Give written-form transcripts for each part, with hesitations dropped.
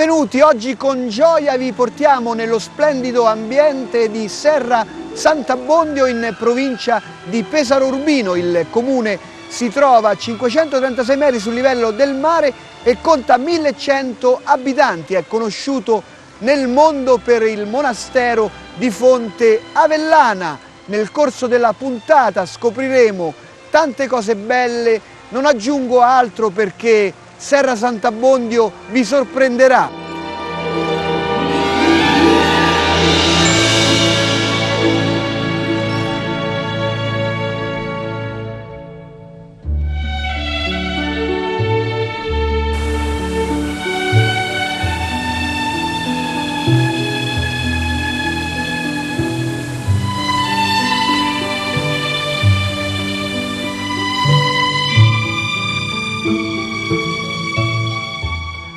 Benvenuti, oggi con gioia vi portiamo nello splendido ambiente di Serra Sant'Abbondio in provincia di Pesaro Urbino. Il comune si trova a 536 metri sul livello del mare e conta 1100 abitanti. È conosciuto nel mondo per il monastero di Fonte Avellana. Nel corso della puntata scopriremo tante cose belle, non aggiungo altro perché Serra Sant'Abbondio vi sorprenderà.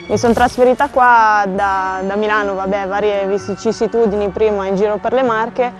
Mi sono trasferita qua da Milano, varie vicissitudini prima in giro per le Marche,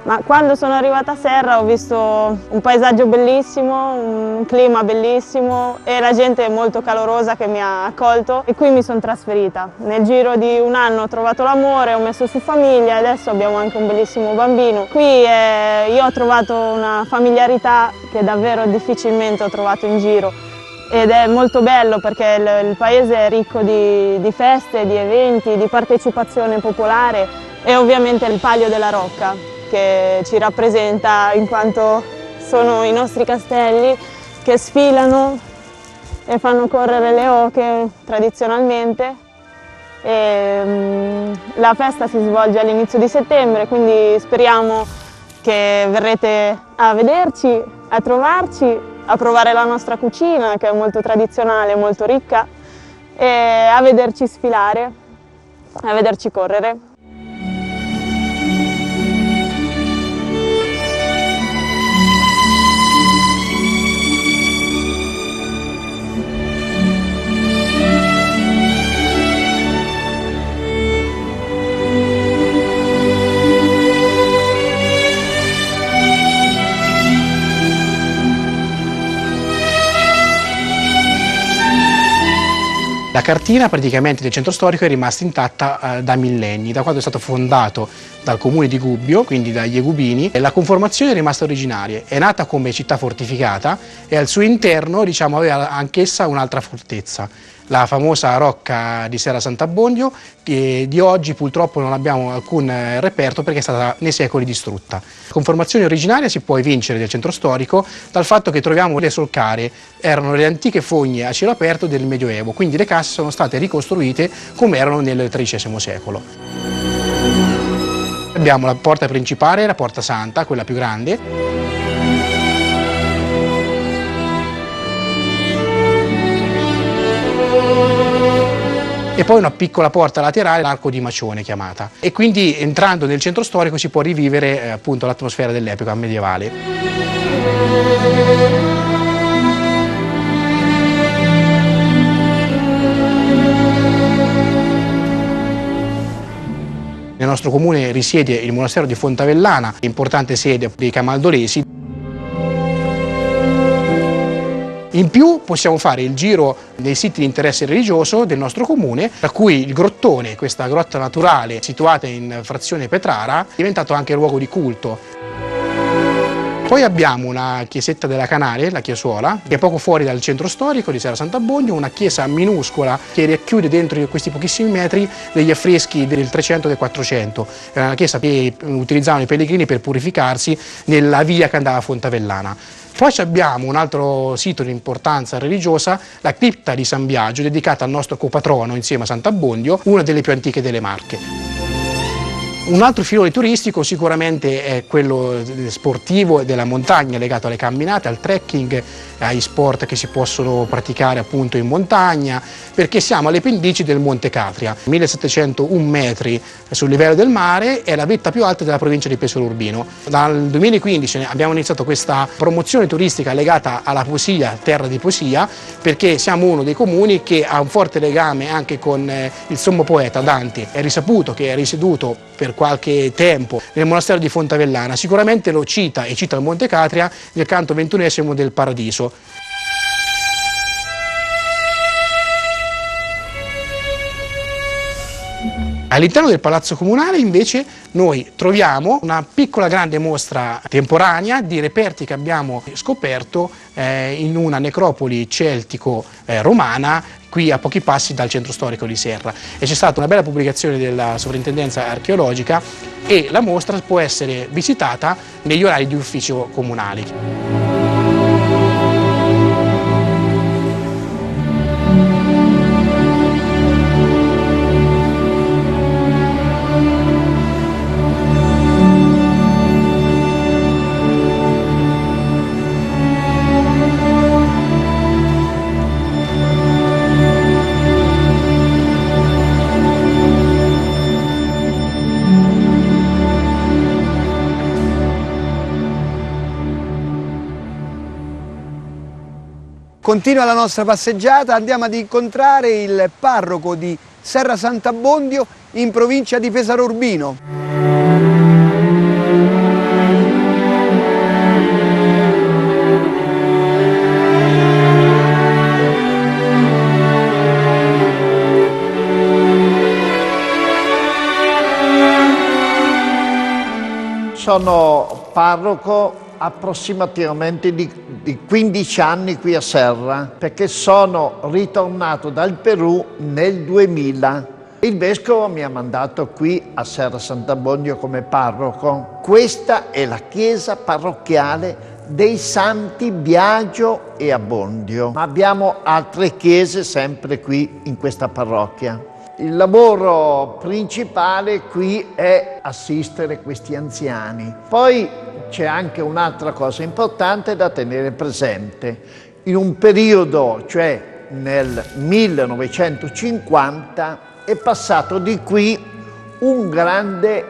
ma quando sono arrivata a Serra ho visto un paesaggio bellissimo, un clima bellissimo e la gente molto calorosa che mi ha accolto e qui mi sono trasferita. Nel giro di un anno ho trovato l'amore, ho messo su famiglia e adesso abbiamo anche un bellissimo bambino. Qui io ho trovato una familiarità che davvero difficilmente ho trovato in giro. Ed è molto bello perché il paese è ricco di feste, di eventi, di partecipazione popolare e ovviamente il Palio della Rocca che ci rappresenta in quanto sono i nostri castelli che sfilano e fanno correre le oche tradizionalmente. La festa si svolge all'inizio di settembre, quindi speriamo che verrete a vederci, a trovarci, a provare la nostra cucina che è molto tradizionale, molto ricca e a vederci sfilare, a vederci correre. La cartina praticamente del centro storico è rimasta intatta da millenni, da quando è stato fondato dal comune di Gubbio, quindi dagli Egubini, e la conformazione è rimasta originaria, è nata come città fortificata e al suo interno aveva anch'essa un'altra fortezza, la famosa rocca di Serra Sant'Abbondio, che di oggi purtroppo non abbiamo alcun reperto perché è stata nei secoli distrutta. La conformazione originaria si può evincere del centro storico dal fatto che troviamo le solcare, erano le antiche fogne a cielo aperto del Medioevo, quindi le casse sono state ricostruite come erano nel XIII secolo. Abbiamo la porta principale, la porta santa, quella più grande. E poi una piccola porta laterale, l'arco di Macione chiamata. E quindi entrando nel centro storico si può rivivere appunto l'atmosfera dell'epoca medievale. Nel nostro comune risiede il monastero di Fonte Avellana, importante sede dei Camaldolesi. In più possiamo fare il giro dei siti di interesse religioso del nostro comune, tra cui il Grottone, questa grotta naturale situata in frazione Petrara, è diventato anche luogo di culto. Poi abbiamo una chiesetta della Canale, la Chiesuola, che è poco fuori dal centro storico di Serra Sant'Abbondio, una chiesa minuscola che racchiude dentro questi pochissimi metri degli affreschi del 300 e del 400. Era una chiesa che utilizzavano i pellegrini per purificarsi nella via che andava a Fonte Avellana. Poi abbiamo un altro sito di importanza religiosa, la cripta di San Biagio, dedicata al nostro copatrono insieme a Sant'Abbondio, una delle più antiche delle Marche. Un altro filone turistico sicuramente è quello sportivo della montagna, legato alle camminate, al trekking, ai sport che si possono praticare appunto in montagna, perché siamo alle pendici del Monte Catria, 1701 metri sul livello del mare, è la vetta più alta della provincia di Pesaro Urbino. Dal 2015 abbiamo iniziato questa promozione turistica legata alla poesia, terra di poesia, perché siamo uno dei comuni che ha un forte legame anche con il sommo poeta Dante. È risaputo che è risieduto per qualche tempo nel monastero di Fonte Avellana, sicuramente lo cita e cita il Monte Catria nel canto 21esimo del Paradiso. All'interno del Palazzo Comunale invece noi troviamo una piccola grande mostra temporanea di reperti che abbiamo scoperto in una necropoli celtico-romana qui a pochi passi dal centro storico di Serra, e c'è stata una bella pubblicazione della sovrintendenza archeologica e la mostra può essere visitata negli orari di ufficio comunali. Continua la nostra passeggiata, andiamo ad incontrare il parroco di Serra Sant'Abbondio in provincia di Pesaro Urbino. Sono parroco approssimativamente di 15 anni qui a Serra, perché sono ritornato dal Perù nel 2000. Il vescovo mi ha mandato qui a Serra Sant'Abbondio come parroco. Questa è la chiesa parrocchiale dei Santi Biagio e Abbondio, ma abbiamo altre chiese sempre qui in questa parrocchia. Il lavoro principale qui è assistere questi anziani. Poi c'è anche un'altra cosa importante da tenere presente. In un periodo, cioè nel 1950, è passato di qui un grande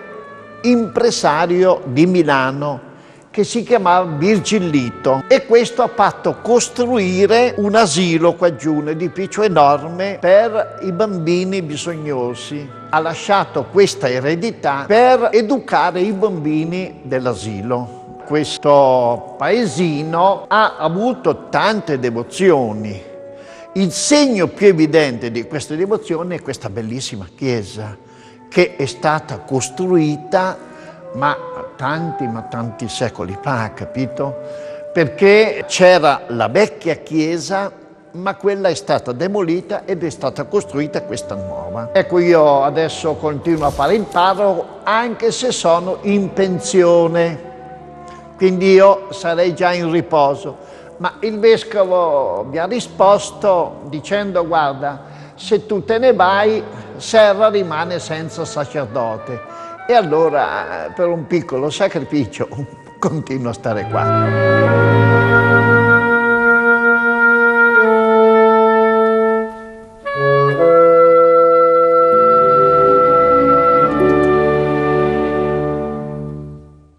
impresario di Milano che si chiamava Virgillito, e questo ha fatto costruire un asilo qua giù, un edificio enorme per i bambini bisognosi. Ha lasciato questa eredità per educare i bambini dell'asilo. Questo paesino ha avuto tante devozioni. Il segno più evidente di queste devozioni è questa bellissima chiesa che è stata costruita tanti secoli fa, capito? Perché c'era la vecchia chiesa, ma quella è stata demolita ed è stata costruita questa nuova. Ecco, io adesso continuo a fare il parroco anche se sono in pensione, quindi io sarei già in riposo. Ma il vescovo mi ha risposto dicendo: guarda, se tu te ne vai, Serra rimane senza sacerdote. E allora, per un piccolo sacrificio, continuo a stare qua.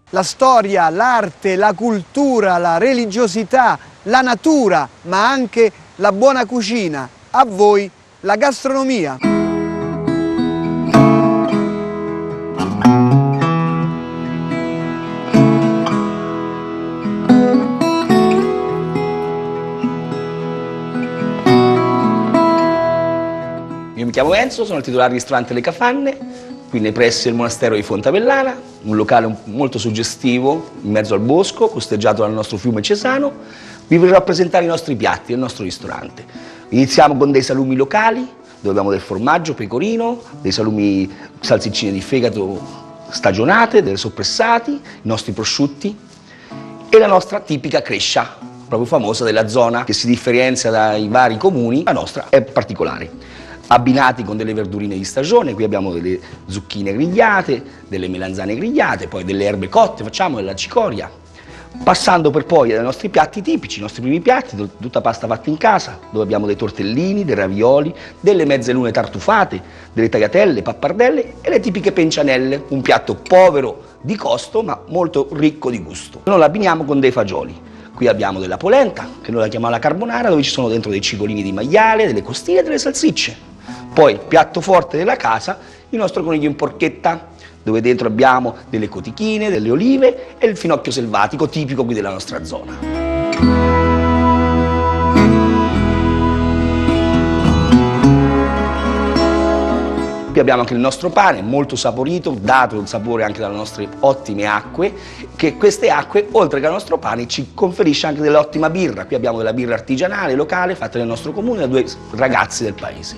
La storia, l'arte, la cultura, la religiosità, la natura, ma anche la buona cucina. A voi la gastronomia. Io mi chiamo Enzo, sono il titolare del ristorante Le Cafanne, qui nei pressi del monastero di Fontavellana, un locale molto suggestivo in mezzo al bosco, costeggiato dal nostro fiume Cesano. Vi verrò a presentare i nostri piatti del nostro ristorante. Iniziamo con dei salumi locali, dove abbiamo del formaggio pecorino, dei salumi salsiccine di fegato stagionate, dei soppressati, i nostri prosciutti e la nostra tipica crescia, proprio famosa della zona, che si differenzia dai vari comuni. La nostra è particolare. Abbinati con delle verdurine di stagione, qui abbiamo delle zucchine grigliate, delle melanzane grigliate, poi delle erbe cotte, facciamo della cicoria, passando per poi ai nostri piatti tipici, i nostri primi piatti, tutta pasta fatta in casa, dove abbiamo dei tortellini, dei ravioli, delle mezze lune tartufate, delle tagliatelle, pappardelle e le tipiche pencianelle, un piatto povero di costo ma molto ricco di gusto. Noi lo abbiniamo con dei fagioli. Qui abbiamo della polenta, che noi la chiamiamo la carbonara, dove ci sono dentro dei cigolini di maiale, delle costine e delle salsicce. Poi, piatto forte della casa, il nostro coniglio in porchetta, dove dentro abbiamo delle cotichine, delle olive e il finocchio selvatico, tipico qui della nostra zona. Qui abbiamo anche il nostro pane, molto saporito, dato il sapore anche dalle nostre ottime acque, che queste acque, oltre che al nostro pane, ci conferisce anche dell'ottima birra. Qui abbiamo della birra artigianale, locale, fatta nel nostro comune da 2 ragazzi del paese.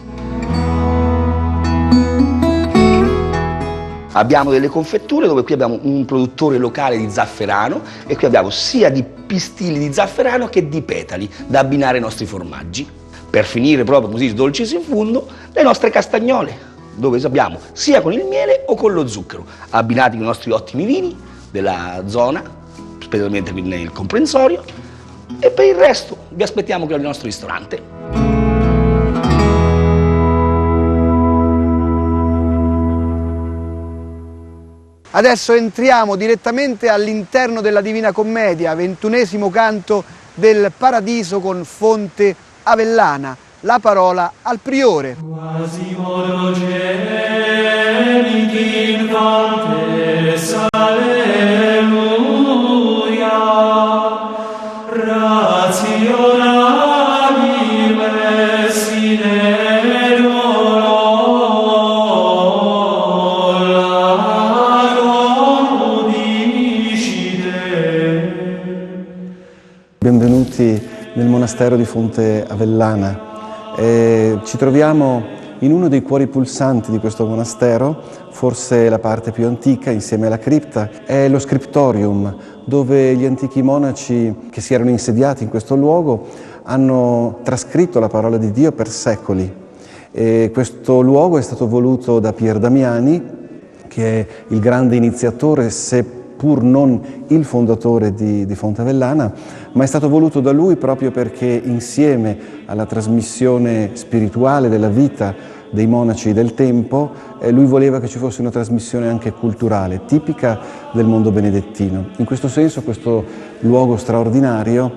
Abbiamo delle confetture dove qui abbiamo un produttore locale di zafferano e qui abbiamo sia di pistili di zafferano che di petali da abbinare ai nostri formaggi. Per finire proprio così dolcis in fundo, le nostre castagnole, dove abbiamo sia con il miele o con lo zucchero, abbinati con i nostri ottimi vini della zona, specialmente qui nel comprensorio, e per il resto vi aspettiamo qui al nostro ristorante. Adesso entriamo direttamente all'interno della Divina Commedia, 21° canto del Paradiso con fonte avellana. La parola al priore. Quasimodo geniti infantes, alleluia, rationabile sine Benvenuti nel monastero di Fonte Avellana. Ci troviamo in uno dei cuori pulsanti di questo monastero, forse la parte più antica insieme alla cripta, è lo scriptorium, dove gli antichi monaci che si erano insediati in questo luogo hanno trascritto la parola di Dio per secoli. Questo luogo è stato voluto da Pier Damiani, che è il grande iniziatore, seppur non il fondatore di Fonte Avellana, ma è stato voluto da lui proprio perché insieme alla trasmissione spirituale della vita dei monaci del tempo, lui voleva che ci fosse una trasmissione anche culturale, tipica del mondo benedettino. In questo senso questo luogo straordinario,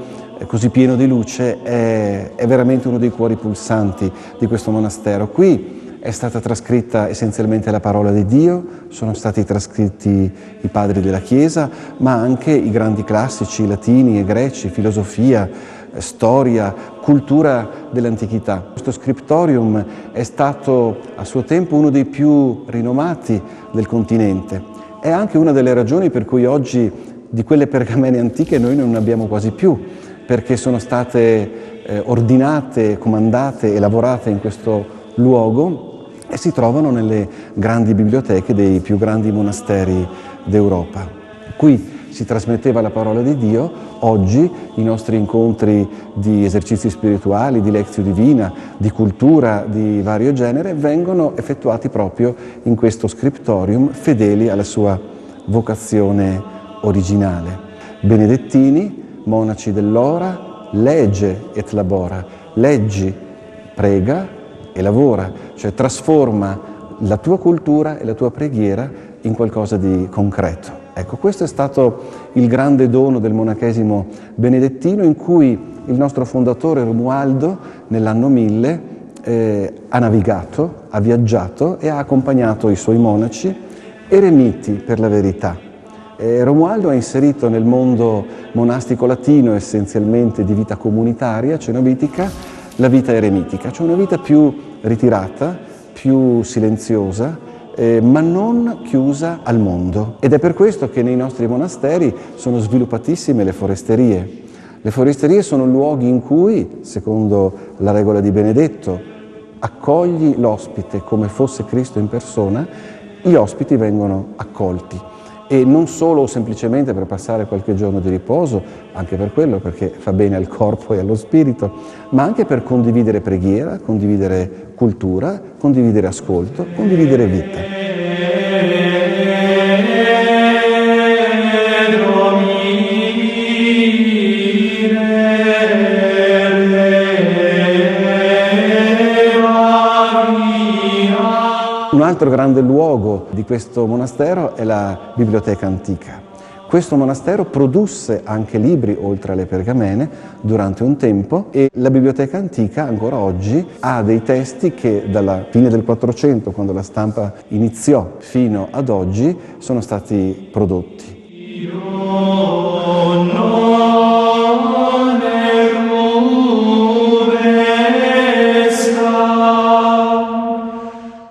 così pieno di luce, è veramente uno dei cuori pulsanti di questo monastero. Qui è stata trascritta essenzialmente la parola di Dio, sono stati trascritti i padri della Chiesa, ma anche i grandi classici latini e greci, filosofia, storia, cultura dell'antichità. Questo scriptorium è stato a suo tempo uno dei più rinomati del continente. È anche una delle ragioni per cui oggi di quelle pergamene antiche noi non ne abbiamo quasi più, perché sono state ordinate, comandate e lavorate in questo luogo e si trovano nelle grandi biblioteche dei più grandi monasteri d'Europa. Qui si trasmetteva la parola di Dio, oggi i nostri incontri di esercizi spirituali, di lezio divina, di cultura di vario genere vengono effettuati proprio in questo scriptorium, fedeli alla sua vocazione originale. Benedettini, monaci dell'ora, legge et labora, leggi, prega e lavora, cioè trasforma la tua cultura e la tua preghiera in qualcosa di concreto. Ecco, questo è stato il grande dono del monachesimo benedettino, in cui il nostro fondatore Romualdo nell'anno 1000 ha navigato, ha viaggiato e ha accompagnato i suoi monaci, eremiti per la verità. Romualdo ha inserito nel mondo monastico latino, essenzialmente di vita comunitaria, cenobitica, la vita eremitica, cioè una vita più ritirata, più silenziosa, ma non chiusa al mondo. Ed è per questo che nei nostri monasteri sono sviluppatissime le foresterie. Le foresterie sono luoghi in cui, secondo la regola di Benedetto, accogli l'ospite come fosse Cristo in persona, gli ospiti vengono accolti. E non solo semplicemente per passare qualche giorno di riposo, anche per quello, perché fa bene al corpo e allo spirito, ma anche per condividere preghiera, condividere cultura, condividere ascolto, condividere vita. Un altro grande luogo di questo monastero è la biblioteca antica. Questo monastero produsse anche libri oltre alle pergamene durante un tempo e la biblioteca antica ancora oggi ha dei testi che dalla fine del 400, quando la stampa iniziò, fino ad oggi sono stati prodotti.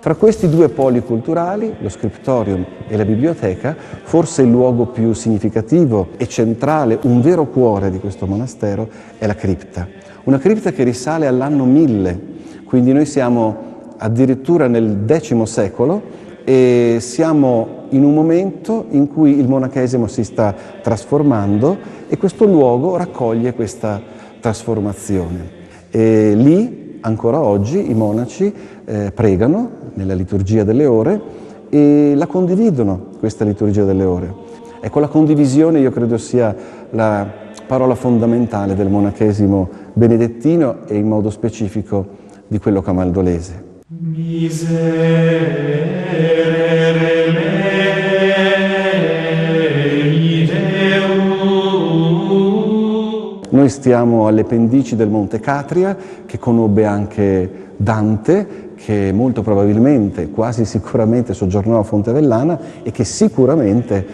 Tra questi due poli culturali, lo scriptorium e la biblioteca, forse il luogo più significativo e centrale, un vero cuore di questo monastero, è la cripta. Una cripta che risale all'anno 1000, quindi noi siamo addirittura nel X secolo e siamo in un momento in cui il monachesimo si sta trasformando e questo luogo raccoglie questa trasformazione. E lì, ancora oggi, i monaci pregano nella liturgia delle ore e la condividono, questa liturgia delle ore. Ecco, la condivisione io credo sia la parola fondamentale del monachesimo benedettino e in modo specifico di quello camaldolese. Miserere mei Deum. Noi stiamo alle pendici del Monte Catria, che conobbe anche Dante, che molto probabilmente, quasi sicuramente soggiornò a Fontevellana e che sicuramente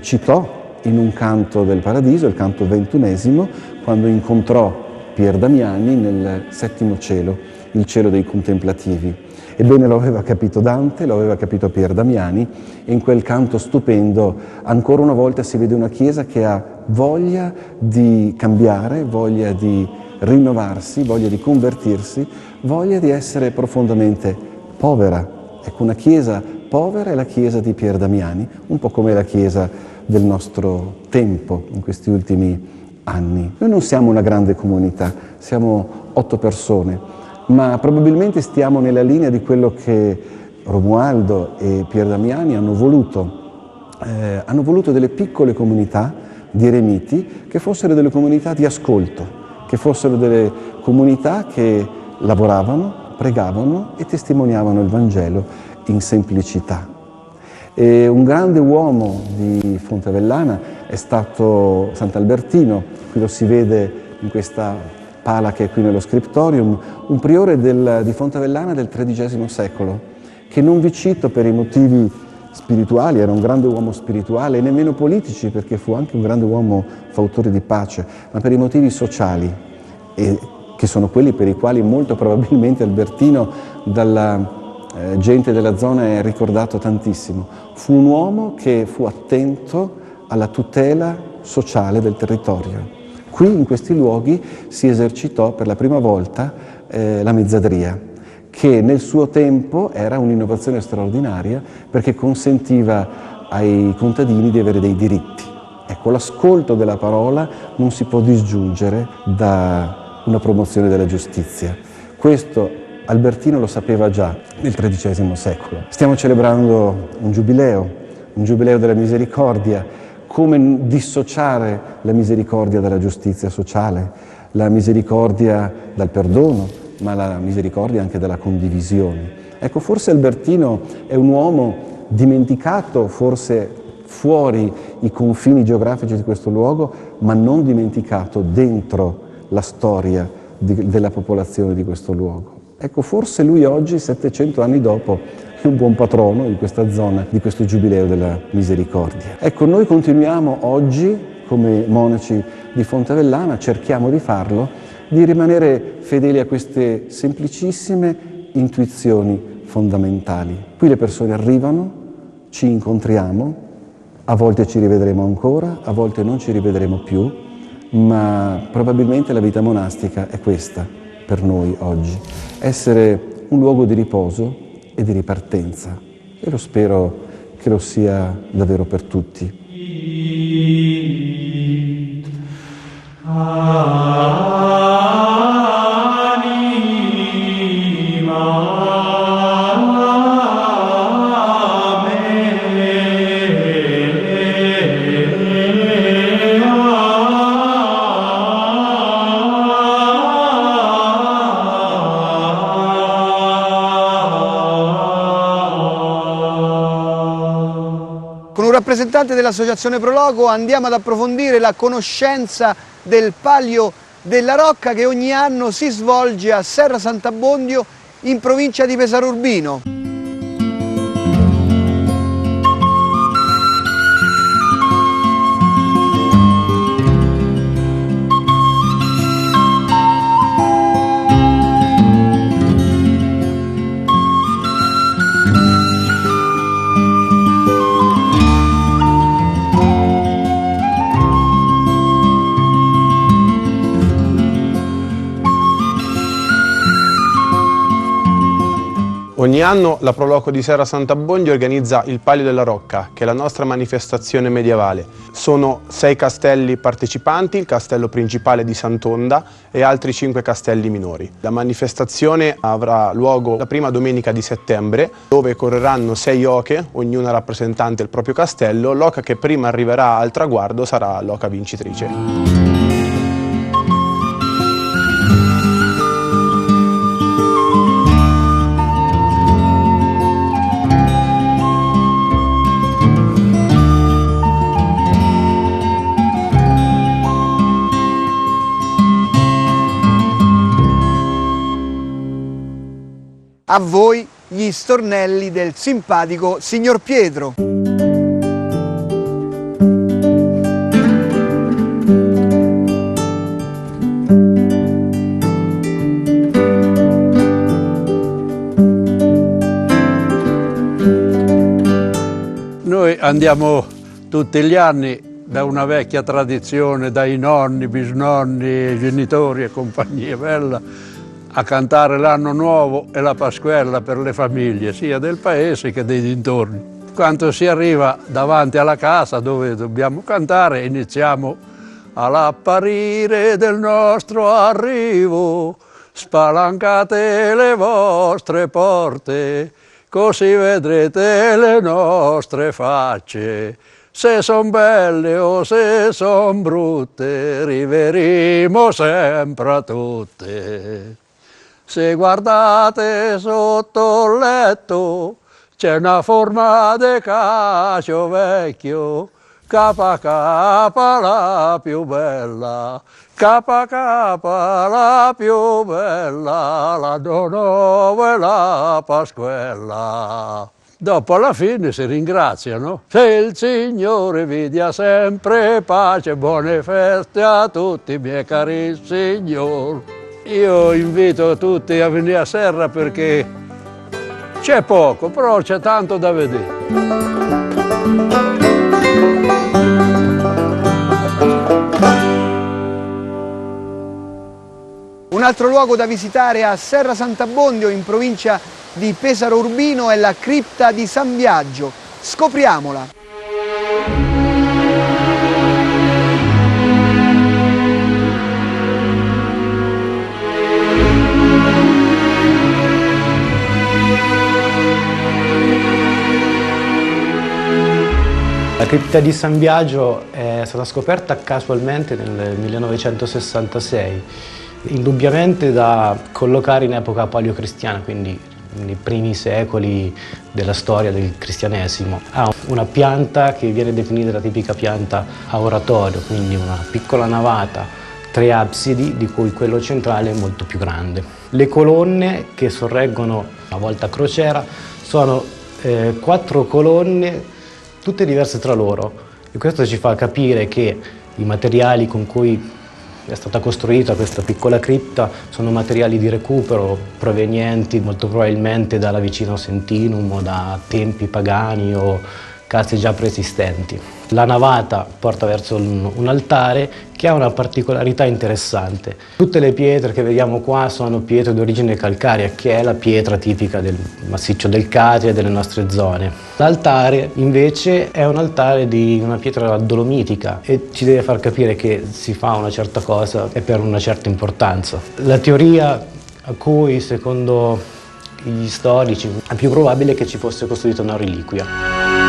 citò in un canto del Paradiso, il canto 21esimo, quando incontrò Pier Damiani nel settimo cielo, il cielo dei contemplativi. Ebbene, lo aveva capito Dante, lo aveva capito Pier Damiani e in quel canto stupendo ancora una volta si vede una Chiesa che ha voglia di cambiare, voglia di rinnovarsi, voglia di convertirsi, voglia di essere profondamente povera. Ecco, una Chiesa povera è la Chiesa di Pier Damiani, un po' come la Chiesa del nostro tempo in questi ultimi anni. Noi non siamo una grande comunità, siamo 8 persone, ma probabilmente stiamo nella linea di quello che Romualdo e Pier Damiani hanno voluto delle piccole comunità di eremiti che fossero delle comunità di ascolto, che fossero delle comunità che lavoravano, pregavano e testimoniavano il Vangelo in semplicità. E un grande uomo di Fontevellana è stato Sant'Albertino, qui lo si vede in questa pala che è qui nello scriptorium, un priore di Fontevellana del XIII secolo, che non vi cito per i motivi spirituali, era un grande uomo spirituale e nemmeno politici, perché fu anche un grande uomo fautore di pace, ma per i motivi sociali, che sono quelli per i quali molto probabilmente Albertino dalla gente della zona è ricordato tantissimo. Fu un uomo che fu attento alla tutela sociale del territorio. Qui in questi luoghi si esercitò per la prima volta la mezzadria, che nel suo tempo era un'innovazione straordinaria perché consentiva ai contadini di avere dei diritti. Ecco, l'ascolto della parola non si può disgiungere da una promozione della giustizia. Questo Albertino lo sapeva già nel XIII secolo. Stiamo celebrando un giubileo della misericordia. Come dissociare la misericordia dalla giustizia sociale, la misericordia dal perdono, ma la misericordia anche dalla condivisione. Ecco, forse Albertino è un uomo dimenticato, forse fuori i confini geografici di questo luogo, ma non dimenticato dentro la storia della popolazione di questo luogo. Ecco, forse lui oggi, 700 anni dopo, è un buon patrono in questa zona di questo giubileo della misericordia. Ecco, noi continuiamo oggi, come monaci di Fontevellana, cerchiamo di farlo, di rimanere fedeli a queste semplicissime intuizioni fondamentali. Qui le persone arrivano, ci incontriamo, a volte ci rivedremo ancora, a volte non ci rivedremo più, ma probabilmente la vita monastica è questa per noi oggi, essere un luogo di riposo e di ripartenza, e lo spero che lo sia davvero per tutti. Con un rappresentante dell'Associazione Prologo andiamo ad approfondire la conoscenza del Palio della Rocca che ogni anno si svolge a Serra Sant'Abbondio in provincia di Pesaro Urbino. Ogni anno la Proloco di Serra Sant'Abbondio organizza il Palio della Rocca, che è la nostra manifestazione medievale. Sono 6 castelli partecipanti, il castello principale di Sant'Onda e altri 5 castelli minori. La manifestazione avrà luogo la prima domenica di settembre, dove correranno 6 oche, ognuna rappresentante il proprio castello. L'oca che prima arriverà al traguardo sarà l'oca vincitrice. A voi gli stornelli del simpatico signor Pietro. Noi andiamo tutti gli anni da una vecchia tradizione, dai nonni, bisnonni, genitori e compagnia bella, a cantare l'anno nuovo e la Pasquella per le famiglie, sia del paese che dei dintorni. Quando si arriva davanti alla casa dove dobbiamo cantare, iniziamo all'apparire del nostro arrivo, spalancate le vostre porte, così vedrete le nostre facce. Se son belle o se son brutte, riverimo sempre a tutte. Se guardate sotto il letto, c'è una forma di cacio vecchio, capa a capa la più bella, capa a capa la più bella, l'anno nuovo e la Pasquella. Dopo alla fine si ringraziano. Se il Signore vi dia sempre pace, buone feste a tutti i miei cari signori. Io invito tutti a venire a Serra perché c'è poco, però c'è tanto da vedere. Un altro luogo da visitare a Serra Sant'Abbondio, in provincia di Pesaro Urbino, è la cripta di San Biagio. Scopriamola! La cripta di San Biagio è stata scoperta casualmente nel 1966, indubbiamente da collocare in epoca paleocristiana, quindi nei primi secoli della storia del cristianesimo. Ha una pianta che viene definita la tipica pianta a oratorio, quindi una piccola navata, 3 absidi, di cui quello centrale è molto più grande. Le colonne che sorreggono la volta a crociera sono 4 colonne tutte diverse tra loro, e questo ci fa capire che i materiali con cui è stata costruita questa piccola cripta sono materiali di recupero provenienti molto probabilmente dalla vicina Sentinum o da tempi pagani o case già preesistenti. La navata porta verso un altare che ha una particolarità interessante. Tutte le pietre che vediamo qua sono pietre di origine calcarea, che è la pietra tipica del massiccio del Catria e delle nostre zone. L'altare invece è un altare di una pietra dolomitica e ci deve far capire che si fa una certa cosa e per una certa importanza. La teoria a cui, secondo gli storici, è più probabile che ci fosse costruita una reliquia.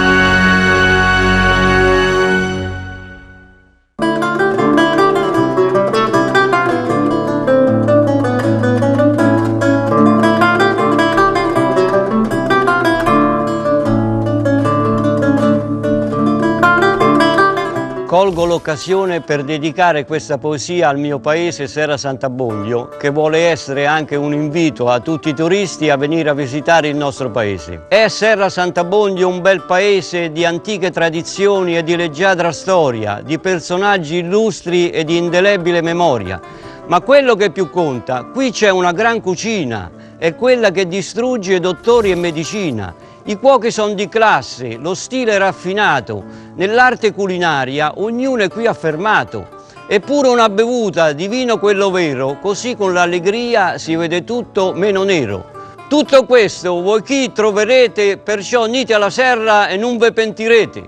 Colgo l'occasione per dedicare questa poesia al mio paese Serra Sant'Abbondio, che vuole essere anche un invito a tutti i turisti a venire a visitare il nostro paese. È Serra Sant'Abbondio un bel paese di antiche tradizioni e di leggiadra storia, di personaggi illustri e di indelebile memoria. Ma quello che più conta, qui c'è una gran cucina, è quella che distrugge dottori e medicina. I cuochi sono di classe, lo stile è raffinato, nell'arte culinaria ognuno è qui affermato. Eppure una bevuta di vino quello vero, così con l'allegria si vede tutto meno nero. Tutto questo voi chi troverete, perciò nite alla serra e non ve pentirete.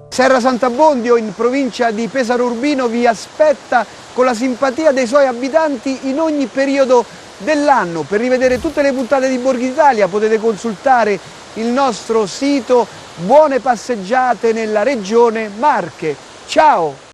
Serra Sant'Abbondio, in provincia di Pesaro Urbino, vi aspetta con la simpatia dei suoi abitanti in ogni periodo dell'anno. Per rivedere tutte le puntate di Borghi d'Italia potete consultare il nostro sito. Buone passeggiate nella regione Marche. Ciao!